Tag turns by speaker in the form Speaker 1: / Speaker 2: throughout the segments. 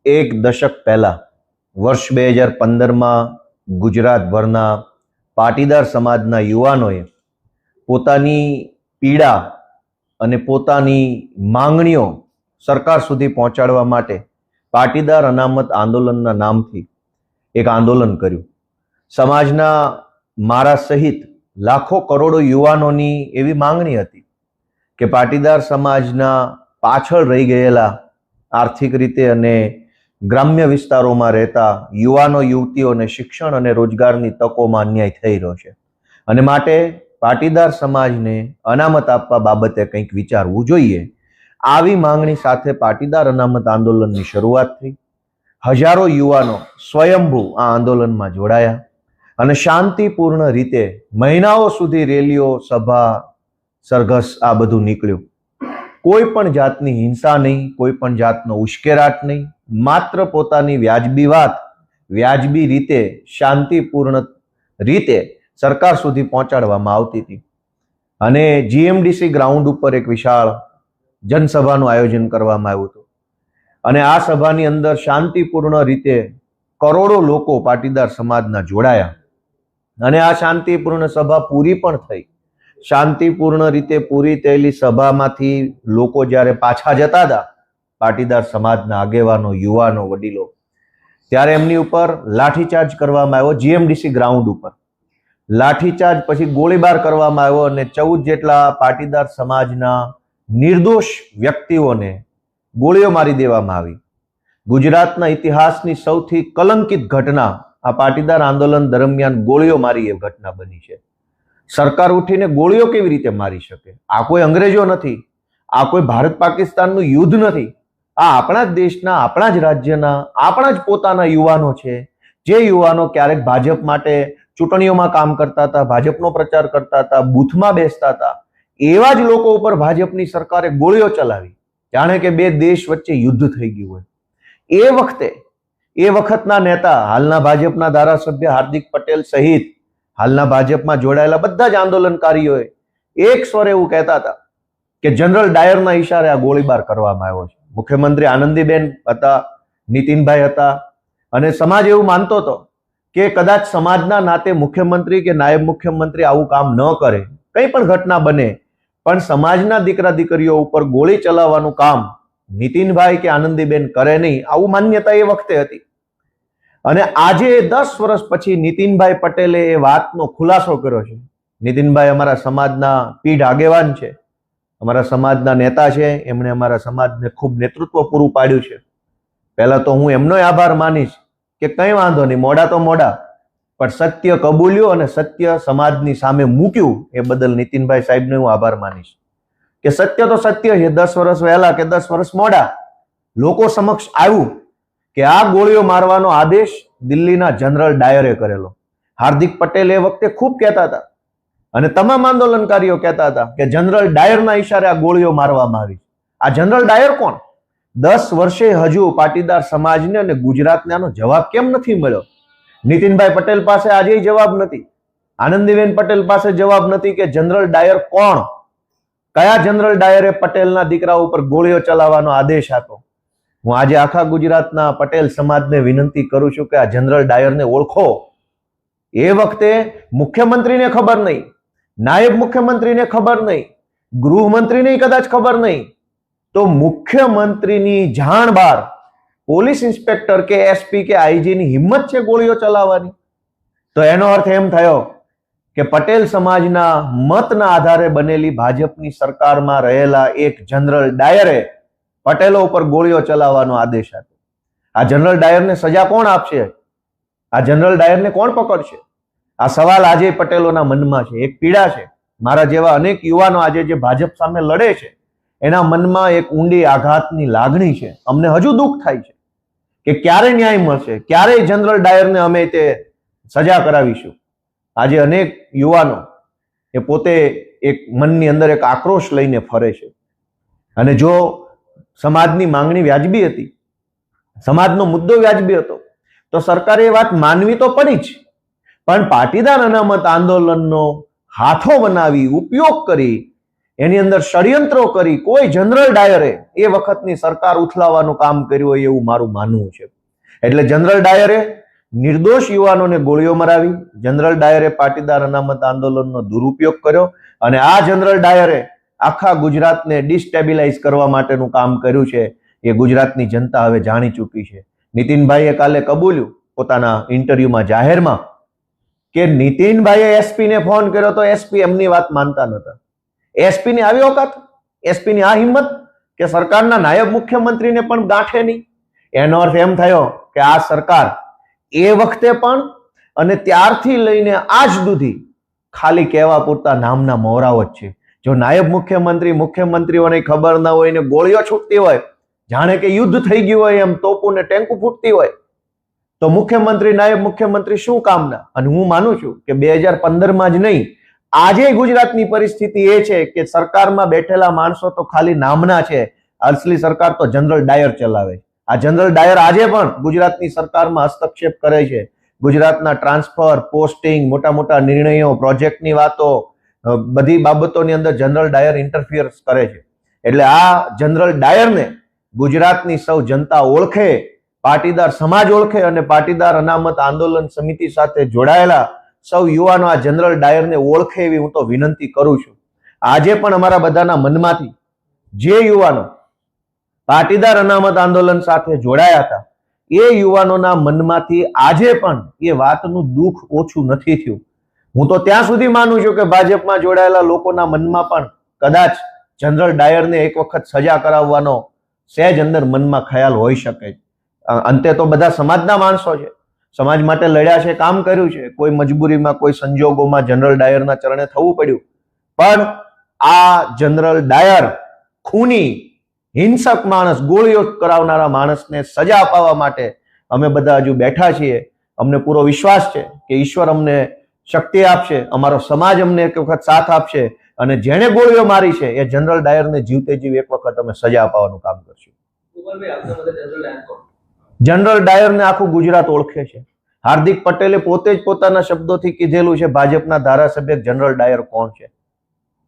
Speaker 1: એક દશક પહેલા વર્ષ 2015માં ગુજરાતભરના પાટીદાર સમાજના યુવાનોએ પોતાની પીડા અને પોતાની માંગણીઓ સરકાર સુધી પહોંચાડવા માટે પાટીદાર અનામત આંદોલનના નામથી એક આંદોલન કર્યું. સમાજના મારા સહિત લાખો કરોડો યુવાનોની એવી માંગણી હતી કે પાટીદાર સમાજના પાછળ રહી ગયેલા આર્થિક રીતે અને ગ્રામ્ય વિસ્તારોમાં રહેતા યુવાનો યુવતીઓને શિક્ષણ અને રોજગારની તકોમાં અન્યાય થઈ રહ્યો છે અને માટે પાટીદાર સમાજને અનામત આપવા બાબતે કંઈક વિચારવું જોઈએ. આવી માંગણી સાથે પાટીદાર અનામત આંદોલનની શરૂઆત થઈ. હજારો યુવાનો સ્વયંભૂ આ આંદોલનમાં જોડાયા અને શાંતિપૂર્ણ રીતે મહિનાઓ સુધી રેલીઓ, સભા, સરઘસ આ બધું નીકળ્યું. કોઈ પણ જાતની હિંસા નહીં, કોઈ પણ જાતનો ઉશ્કેરાટ નહીં, માત્ર પોતાની વ્યાજબી વાત વ્યાજબી રીતે શાંતિપૂર્ણ રીતે સરકાર સુધી પહોંચાડવામાં આવતી હતી. અને જીએમડીસી ગ્રાઉન્ડ ઉપર એક વિશાળ જનસભાનું આયોજન કરવામાં આવ્યું હતું અને આ સભાની અંદર શાંતિપૂર્ણ રીતે કરોડો લોકો પાટીદાર સમાજના જોડાયા અને આ શાંતિપૂર્ણ સભા પૂરી પણ થઈ. શાંતિપૂર્ણ રીતે પૂરી થયેલી સભામાંથી લોકો જ્યારે પાછા જતા હતા, પાટીદાર સમાજના આગેવાનો, યુવાનો, વડીલો, ત્યારે એમની ઉપર લાઠીચાર્જ કરવામાં આવ્યો. જીએમડીસી ગ્રાઉન્ડ ઉપર લાઠીચાર્જ, પછી ગોળીબાર કરવામાં આવ્યો અને 14 જેટલા પાટીદાર સમાજના નિર્દોષ વ્યક્તિઓને ગોળીઓ મારી દેવામાં આવી. ગુજરાતના ઇતિહાસની સૌથી કલંકિત ઘટના આ પાટીદાર આંદોલન દરમિયાન ગોળીઓ મારી એ ઘટના બની છે. સરકાર ઉઠીને ગોળીઓ કેવી રીતે મારી શકે? આ કોઈ અંગ્રેજો નથી, આ કોઈ ભારત પાકિસ્તાનનું યુદ્ધ નથી. આ આપણા જ દેશના, આપણા જ રાજ્યના, આપણા જ પોતાના યુવાનો છે, જે યુવાનો ક્યારેક ભાજપ માટે ચૂંટણીઓમાં કામ કરતા હતા, ભાજપનો પ્રચાર કરતા હતા, બૂથમાં બેસતા હતા. એવા જ લોકો ઉપર ભાજપની સરકારે ગોળીઓ ચલાવી, જાણે કે બે દેશ વચ્ચે યુદ્ધ થઈ ગયું હોય. એ વખતના નેતા, હાલના ભાજપના ધારાસભ્ય હાર્દિક પટેલ સહિત હાલના ભાજપમાં જોડાયેલા બધા જ આંદોલનકારીઓએ એક સ્વરે એવું કહેતા હતા કે જનરલ ડાયરના ઈશારે આ ગોળીબાર કરવામાં આવ્યો છે. મુખ્યમંત્રી આનંદીબેન હતા, નીતિનભાઈ હતા અને સમાજ એવું માનતો હતો કે કદાચ સમાજના નાતે મુખ્યમંત્રી કે નાયબ મુખ્યમંત્રી આવું કામ ન કરે, કંઈ પણ ઘટના બને, પણ સમાજના દીકરા દીકરીઓ ઉપર ગોળી ચલાવવાનું કામ નીતિનભાઈ કે આનંદીબેન કરે નહીં, આવું માન્યતા એ વખતે હતી. અને આજે 10 વર્ષ પછી નીતિનભાઈ પટેલે એ વાતનો ખુલાસો કર્યો છે. નીતિનભાઈ અમારા સમાજના પીઢ આગેવાન છે, અમારા સમાજના નેતા છે, એમણે અમારા સમાજને ખૂબ નેતૃત્વ પૂરું પાડ્યું છે. પહેલા તો હું એમનો આભાર માનીશ કે કંઈ વાંધો નહીં, મોડા તો મોડા, પણ સત્ય કબૂલ્યું અને સત્ય સમાજની સામે મૂક્યું, એ બદલ નીતિનભાઈ સાહેબને હું આભાર માનીશ. કે સત્ય તો સત્ય છે, 10 વર્ષ વહેલા કે 10 વર્ષ મોડા લોકો સમક્ષ આવ્યું કે આ ગોળીઓ મારવાનો આદેશ દિલ્હીના જનરલ ડાયરે કરેલો. હાર્દિક પટેલ એ વખતે ખૂબ કહેતા હતા અને તમામ આંદોલનકારીઓ કહેતા હતા કે જનરલ ડાયરના ઈશારે આ ગોળીઓ મારવામાં આવી. આ જનરલ ડાયર કોણ? 10 વર્ષે હજુ પાટીદાર સમાજને અને ગુજરાતને આનો જવાબ કેમ નથી મળ્યો? નીતિનભાઈ પટેલ પાસે આજે જવાબ નથી, આનંદીબેન પટેલ પાસે જવાબ નથી કે જનરલ ડાયર કોણ? કયા જનરલ ડાયરે પટેલના દીકરા ઉપર ગોળીઓ ચલાવવાનો આદેશ આપ્યો? હું આજે આખા ગુજરાતના પટેલ સમાજને વિનંતી કરું છું કે આ જનરલ ડાયરને ઓળખો. એ વખતે મુખ્યમંત્રીને ખબર નહીં, નાયબ મુખ્યમંત્રીને ખબર નહીં, ગૃહમંત્રીને કદાચ ખબર નહીં, તો મુખ્યમંત્રીની જાણ બહાર પોલીસ ઇન્સ્પેક્ટર કે એસપી કે આઈજીની હિંમત છે ગોળીઓ ચલાવવાની? તો એનો અર્થ એમ થયો કે પટેલ સમાજના મતના આધારે બનેલી ભાજપની સરકારમાં રહેલા એક જનરલ ડાયરે પટેલો ઉપર ગોળીઓ ચલાવવાનો આદેશ આપ્યો. આ જનરલ ડાયરને સજા કોણ આપશે? આ જનરલ ડાયરને કોણ પકડશે? આ સવાલ આજે પટેલોના મનમાં છે, એક પીડા છે. મારા જેવા અનેક યુવાનો આજે જે ભાજપ સામે લડે છે, એના મનમાં એક ઊંડી આઘાતની લાગણી છે. અમને હજુ દુઃખ થાય છે કે ક્યારે ન્યાય મળશે, ક્યારે જનરલ ડાયરને અમે તે સજા કરાવીશું. આજે અનેક યુવાનો એ પોતે એક મનની અંદર એક આક્રોશ લઈને ફરે છે. અને જો સમાજની માંગણી વ્યાજબી હતી, સમાજનો મુદ્દો વ્યાજબી હતો, તો સરકારે એ વાત માનવી તો પડી જ. પણ પાટીદાર અનામત આંદોલનનો હાથો બનાવી, ઉપયોગ કરી એની અંદર ષડયંત્રો કરી કોઈ જનરલ ડાયરે એ વખતની સરકાર ઉથલાવવાનું કામ કર્યું હોય એવું મારું માનવું છે. એટલે જનરલ ડાયરે નિર્દોષ યુવાનોને ગોળીઓ મરાવી, જનરલ ડાયરે પાટીદાર અનામત આંદોલનનો દુરુપયોગ કર્યો અને આ જનરલ ડાયરે આખા ગુજરાતને ડિસ્ટેબિલાઇઝ કરવા માટેનું કામ કર્યું છે. એ ગુજરાતની જનતા હવે જાણી ચૂકી છે. નીતિનભાઈએ કાલે કબૂલ્યું પોતાના ઇન્ટરવ્યુમાં જાહેરમાં કે નીતિનભાઈએ એસપીને ફોન કર્યો તો એસપી એમની વાત માનતા નહોતા. એસપીની આવી ઓકાત, એસપીની આ હિંમત કે સરકારના નાયબ મુખ્યમંત્રીને પણ ગાંઠે નહીં. એનો અર્થ એમ થયો કે આ સરકાર એ વખતે પણ અને ત્યારથી લઈને આજ સુધી ખાલી કહેવા પૂરતા નામના મોહરાઓ જ છે. જો નાયબ મુખ્યમંત્રીઓને ખબર ના હોય ને ગોળીઓ છૂટતી હોય, જાણે કે યુદ્ધ થઈ ગયું હોય એમ તોપું ને ટેન્કુ ફૂટતી હોય, તો મુખ્યમંત્રી નાયબ મુખ્યમંત્રી શું કામના? અને હું માનું છું કે 2015માં જ નહીં, આજે ગુજરાતની પરિસ્થિતિ એ છે કે સરકારમાં બેઠેલા માણસો તો ખાલી નામના છે, અસલી સરકાર તો જનરલ ડાયર ચલાવે છે. આ જનરલ ડાયર આજે પણ ગુજરાતની સરકારમાં હસ્તક્ષેપ કરે છે. ગુજરાતના ટ્રાન્સફર, પોસ્ટિંગ, મોટા મોટા નિર્ણયો, પ્રોજેક્ટની વાતો, બધી બાબતોની અંદર જનરલ ડાયર ઇન્ટરફિયર્સ કરે છે. એટલે આ જનરલ ડાયરને ગુજરાતની સૌ જનતા ઓળખે, પાટીદાર સમાજ ઓળખે અને પાટીદાર અનામત આંદોલન સમિતિ સાથે જોડાયેલા સૌ યુવાનો આ જનરલ ડાયરને ઓળખે એવી હું તો વિનંતી કરું છું. આજે પણ અમારા બધાના મનમાંથી જે યુવાનો પાટીદાર અનામત આંદોલન સાથે જોડાયા હતા એ યુવાનોના મનમાંથી આજે પણ એ વાતનું દુઃખ ઓછું નથી થયું. હું તો ત્યાં સુધી માનું છું કે ભાજપમાં જોડાયેલા લોકોના મનમાં પણ કદાચ જનરલ ડાયરને એક વખત સજા કરાવવાનો સહેજ અંદર મનમાં ખ્યાલ હોઈ શકે. અંતે તો બધા સમાજના માણસો છે, સમાજ માટે લડ્યા છે, કામ કર્યું છે. કોઈ મજબૂરીમાં, કોઈ સંજોગોમાં જનરલ ડાયરના ચરણે થવું પડ્યું, પણ આ જનરલ ડાયર ખૂની, હિંસક માણસ, ગોળીઓ કરાવનારા માણસને સજા અપાવવા માટે અમે બધા હજુ બેઠા છીએ. અમને પૂરો વિશ્વાસ છે કે ઈશ્વર અમને શક્તિ આપશે, અમારો સમાજ અમને એક વખત સાથ આપશે અને જેણે ગોળીઓ મારી છે એ જનરલ ડાયરને જીવતે જીવ એક વખત અમે સજા અપાવવાનું કામ કરશું. જનરલ ડાયરને આખું ગુજરાત ઓળખે છે. હાર્દિક પટેલે પોતે જ પોતાના શબ્દોથી કીધેલું છે ભાજપના ધારાસભ્ય જનરલ ડાયર કોણ છે.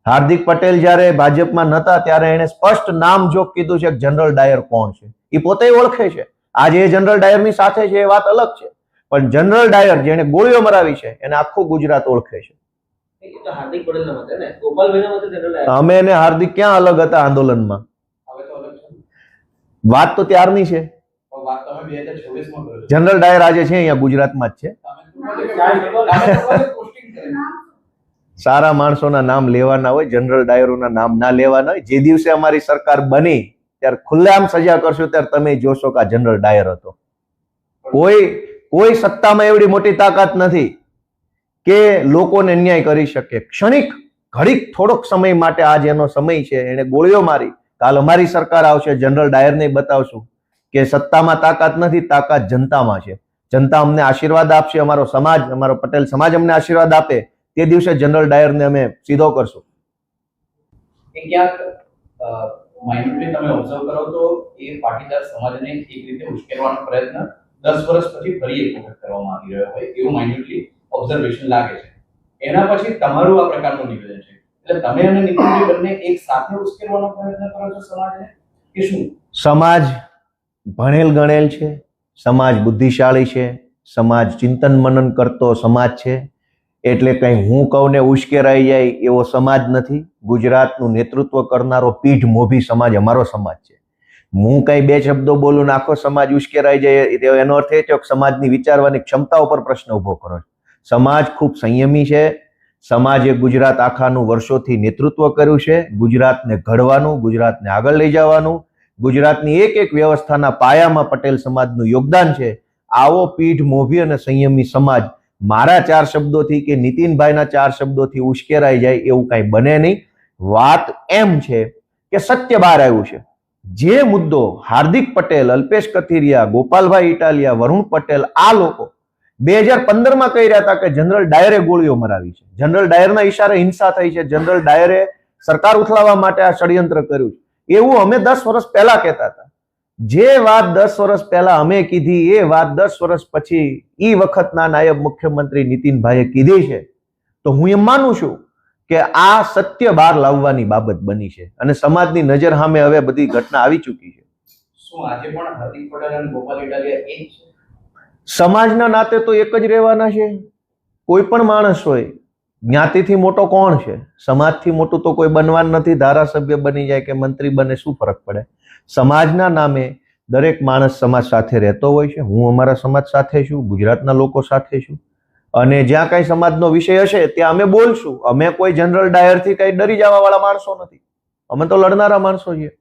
Speaker 1: હાર્દિક પટેલ જ્યારે ભાજપમાં નતા ત્યારે એને સ્પષ્ટ નામ જોગ કીધું છે કે જનરલ ડાયર કોણ છે. એ પોતે ઓળખે છે. આજે એ જનરલ ડાયરની સાથે છે એ વાત અલગ છે, પણ જનરલ ડાયર જેને ગોળીઓ મરાવી છે એને આખું ગુજરાત ઓળખે છે. અમે એને હાર્દિક ક્યાં અલગ હતા આંદોલનમાં? વાત તો ત્યારની છે. જનરલ ડાયર આજે છે અહીંયા ગુજરાતમાં જ છે. સારા માણસોના નામ લેવાના હોય, જનરલ ડાયરોના નામ ના લેવાના હોય. જે દિવસે અમારી સરકાર બની ત્યારે ખુલ્લેઆમ સજા કરશું ત્યારે તમે જોશો કે આ જનરલ ડાયર હતો. કોઈ સત્તામાં એવડી મોટી તાકાત નથી કે લોકોને અન્યાય કરી શકે. ક્ષણિક ઘડીક થોડોક સમય માટે આજ એનો સમય છે, એને ગોળીઓ મારી. કાલ અમારી સરકાર આવશે, જનરલ ડાયરને બતાવશું કે સત્તામાં તાકાત નથી, તાકાત જનતામાં છે. જનતા અમને આશીર્વાદ આપશે, અમારો સમાજ, અમારો પટેલ સમાજ અમને આશીર્વાદ આપે, તે દિવસે જનરલ ડાયરને અમે સીધો કરશું.
Speaker 2: માઇન્ડલી તમે ઓબ્ઝર્વ કરો તો એ પાટીદાર સમાજને એક રીતે ઉશ્કેરવાનો પ્રયત્ન 10 વર્ષ પછી ફરી એક વખત કરવામાં આવી રહ્યો હોય એવું માઇન્ડલી ઓબ્ઝર્વેશન લાગે છે. એના પછી તમારું આ પ્રકારનું નિવેદન છે, એટલે તમે અને નીતિનભાઈ બંને એક સાથે ઉશ્કેરવાનો પ્રયત્ન કરો છો સમાજને કે શું?
Speaker 1: સમાજ ભણેલ ગણેલ છે, સમાજ બુદ્ધિશાળી છે, સમાજ ચિંતન મનન કરતો સમાજ છે. એટલે કઈ હું કહું ને ઉશ્કેરાઈ જાય એવો સમાજ નથી. ગુજરાતનું નેતૃત્વ કરનારો પીઠ મોભી સમાજ અમારો સમાજ છે. હું કઈ બે શબ્દો બોલું ને આખો સમાજ ઉશ્કેરાઈ જાય એનો અર્થ એ છે કે સમાજની વિચારવાની ક્ષમતા ઉપર પ્રશ્ન ઉભો કરો. સમાજ ખૂબ સંયમી છે. સમાજે ગુજરાત આખાનું વર્ષોથી નેતૃત્વ કર્યું છે. ગુજરાતને ઘડવાનું, ગુજરાતને આગળ લઈ જવાનું, ગુજરાતની એક એક વ્યવસ્થાના પાયામાં પટેલ સમાજનું યોગદાન છે. આવો પીઠ મોભી અને સંયમી સમાજ મારા 4 શબ્દોથી કે નીતિનભાઈના 4 શબ્દોથી ઉશ્કેરાઈ જાય એવું કઈ બને નહીં. વાત એમ છે કે સત્ય બહાર આવ્યું છે. જે મુદ્દો હાર્દિક પટેલ, અલ્પેશ કથિરિયા, ગોપાલભાઈ ઇટાલિયા, વરુણ પટેલ આ લોકો 2015માં કહી રહ્યા હતા કે જનરલ ડાયરે ગોળીઓ મરાવી છે, જનરલ ડાયરના ઈશારે હિંસા થઈ છે, જનરલ ડાયરે સરકાર ઉથલાવવા માટે આ ષડયંત્ર કર્યું છે, એવું અમે 10 વર્ષ પહેલા કહેતા હતા. જે વાત 10 વર્ષ પહેલા અમે કીધી એ વાત 10 વર્ષ પછી ઈ વખતના નાયબ મુખ્યમંત્રી નીતિનભાઈએ કીધી છે. તો હું એમ માનું છું કે આ સત્ય બહાર લાવવાની બાબત બની છે અને સમાજની નજર સામે હવે બધી ઘટના આવી ચૂકી છે.
Speaker 2: શું આજે પણ હાર્દિક પટેલ અને ગોપાલ ઇટાલિયા એક છે?
Speaker 1: સમાજના નાતે તો એક જ રહેવાના છે. કોઈ પણ માણસ હોય, જ્ઞાતિથી મોટો કોણ છે? સમાજથી મોટું તો કોઈ બનવાનું નથી. ધારાસભ્ય બની જાય કે મંત્રી બને, શું ફરક પડે? સમાજના નામે દરેક માણસ સમાજ સાથે રહેતો હોય છે. હું અમારા સમાજ સાથે છું, ગુજરાતના લોકો સાથે છું, અને જ્યાં કઈ સમાજનો વિષય હશે ત્યાં અમે બોલશું. અમે કોઈ જનરલ ડાયરથી કઈ ડરી જવા વાળા માણસો નથી. અમે તો લડનારા માણસો છીએ.